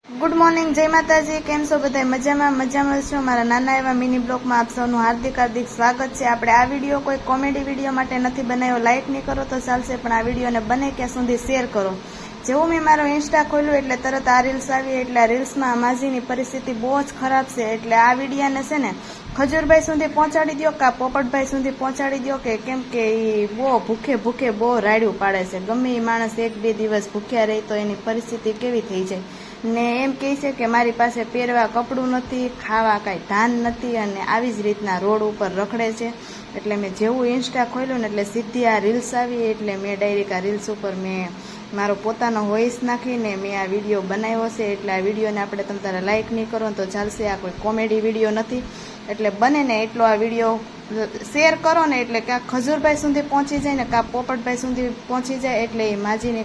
Good morning, जय माताजी। केम छो बधाय? मजामां छो? मारा नाना एवा मिनी ब्लॉग में आप सौનું हार्दिक हार्दिक स्वागत है। આપણે આ વિડીયો કોઈ કોમેડી વિડીયો માટે નથી બનાવ્યો, લાઈક નહીં કરો તો ચાલશે, પણ આ વિડીયોને બને ત્યાં સુધી શેર કરો। જેવું મેં મારો ઇન્સ્ટા ખોલ્યું એટલે તરત આ રીલ્સ આવી, એટલે આ રીલ્સમાં માજીની પરિસ્થિતિ બહુ જ ખરાબ છે। એટલે આ વિડીયાને છે ને ખજૂરભાઈ સુધી પહોંચાડી દો કે પોપટભાઈ સુધી પહોંચાડી દો, કે કેમ કે એ બહુ ભૂખે બહુ રાડ્યું પાડે છે। ગમે એ માણસ એક બે દિવસ ભૂખ્યા રહે તો એની પરિસ્થિતિ કેવી થઈ જાય ને એમ કહે છે કે મારી પાસે પહેરવા કપડું નથી, ખાવા કાંઈ ધાન નથી, અને આવી જ રીતના રોડ ઉપર રખડે છે। એટલે મેં જેવું ઇન્સ્ટા ખોલ્યું ને એટલે સીધી આ રીલ્સ આવી, એટલે મેં ડાયરેક્ટ આ રીલ્સ ઉપર મેં મારો પોતાનો વોઇસ નાખીને મેં આ વિડીયો બનાવ્યો છે। એટલે આ વિડીયોને આપણે તમ તારે લાઇક નહીં કરો તો ચાલશે, આ કોઈ કોમેડી વિડીયો નથી। એટલે બને ને એટલો આ વિડીયો શેર કરો ને, એટલે કાં ખજૂરભાઈ સુધી પહોંચી જાય ને કાં પોપટભાઈ સુધી પહોંચી જાય, એટલે એ માજીને